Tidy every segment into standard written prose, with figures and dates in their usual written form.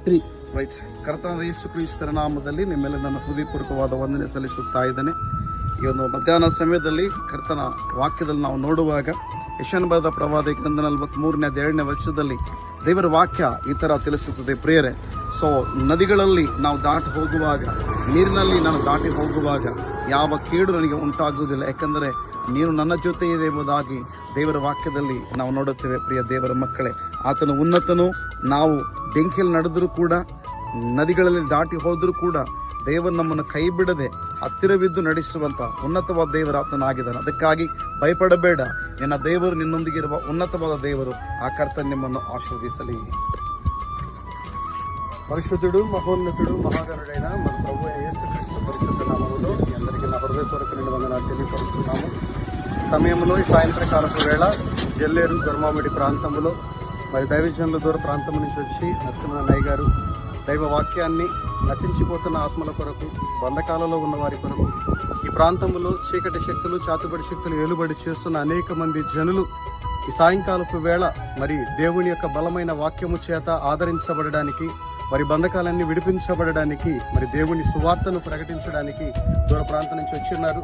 Right. ಕರ್ತನಾದ ಯೇಸು ಕ್ರಿಸ್ತರ ನಾಮದಲ್ಲಿ ನಿಮ್ಮೆಲ್ಲ ನನ್ನ ಹೃದಯಪೂರ್ವಕವಾದ ವಂದನೆ ಸಲ್ಲಿಸುತ್ತಾ ಇದ್ದೇನೆ. ಈ ಒಂದು ಮಧ್ಯಾಹ್ನ ಸಮಯದಲ್ಲಿ ಕರ್ತನ ವಾಕ್ಯದಲ್ಲಿ ನಾವು ನೋಡುವಾಗ ಯೆಶಾಯನ ಬರೆದ ಪ್ರವಾದಿ ಗ್ರಂಥ 43ನೇ ವರ್ಷದಲ್ಲಿ ದೇವರ ವಾಕ್ಯ ಈ ತರ ತಿಳಿಸುತ್ತದೆ ಪ್ರಿಯರೇ. ಸೊ ನದಿಗಳಲ್ಲಿ ನಾವು ದಾಟಿ ಹೋಗುವಾಗ, ನೀರಿನಲ್ಲಿ ನಾನು ದಾಟಿ ಹೋಗುವಾಗ ಯಾವ ಕೇಡು ನನಗೆ ಉಂಟಾಗುವುದಿಲ್ಲ, ಯಾಕಂದರೆ ನೀನು ನನ್ನ ಜೊತೆ ಇದೆ ಎಂಬುದಾಗಿ ದೇವರ ವಾಕ್ಯದಲ್ಲಿ ನಾವು ನೋಡುತ್ತೇವೆ. ಪ್ರಿಯ ದೇವರ ಮಕ್ಕಳೇ, ಆತನು ಉನ್ನತನು. ನಾವು ಬೆಂಕಿಯಲ್ಲಿ ನಡೆದರೂ ಕೂಡ, ನದಿಗಳಲ್ಲಿ ದಾಟಿ ಹೋದರೂ ಕೂಡ ದೇವರು ನಮ್ಮನ್ನು ಕೈ ಬಿಡದೆ ಹತ್ತಿರವಿದ್ದು ನಡೆಸುವಂತ ಉನ್ನತವಾದ ದೇವರ ಆತನಾಗಿದ್ದಾನೆ. ಅದಕ್ಕಾಗಿ ಭಯಪಡಬೇಡ, ನಿನ್ನ ದೇವರು ನಿನ್ನೊಂದಿಗಿರುವ ಉನ್ನತವಾದ ದೇವರು. ಆ ಕರ್ತನ ನಿಮ್ಮನ್ನು ಆಶೀರ್ವದಿಸಲಿ. పరిశుద్ధుడు మహోన్నతుడు మహాగణుడైన మన ప్రభు యేసుక్రీస్తు పరిశుద్ధ నామములో మీ అందరికీ నా హృదయపూర్వక వందనాలు తెలియపరుస్తున్నాము. సమయంలో ఈ సాయంత్రకాలపు వేళ జల్లేరు దుర్మామిడి ప్రాంతంలో మరి దైవజనుల దూర ప్రాంతం నుంచి వచ్చి నరసింహనయ్య గారు దైవ వాక్యాన్ని నశించిపోతున్న ఆత్మల కొరకు, బంధకాలలో ఉన్న వారి కొరకు, ఈ ప్రాంతంలో చీకటి శక్తులు, చాతుబడి శక్తులు ఏలుబడి చేస్తున్న అనేక మంది జనులు ఈ సాయంకాలపు వేళ మరి దేవుని యొక్క బలమైన వాక్యము చేత ఆదరించబడడానికి, మరి బంధకాలన్నీ విడిపించబడడానికి, మరి దేవుని సువార్తను ప్రకటించడానికి దూర ప్రాంతం నుంచి వచ్చిన్నారు.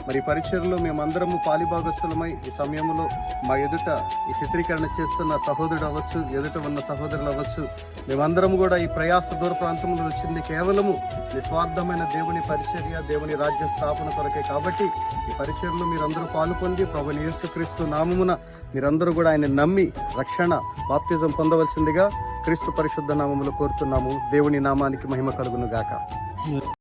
మరి పరిచర్లో మేమందరము పాలిభాగస్తులమై ఈ సమయంలో మా ఎదుట ఈ చిత్రీకరణ చేస్తున్న సహోదరుడు అవ్వచ్చు, ఎదుట ఉన్న సహోదరులు అవ్వచ్చు, మేమందరం కూడా ఈ ప్రయాస దూర ప్రాంతంలో వచ్చింది కేవలము నిస్వార్థమైన దేవుని పరిచర్య, దేవుని రాజ్య స్థాపన కొరకే. కాబట్టి ఈ పరిచర్లో మీరందరూ పాలు పొంది ప్రభువైన యేసుక్రీస్తు నామమున మీరందరూ కూడా ఆయన నమ్మి రక్షణ బాప్తిజం పొందవలసిందిగా క్రీస్తు పరిశుద్ధ నామములో కోరుతున్నాము. దేవుని నామానికి మహిమ కలుగును గాక.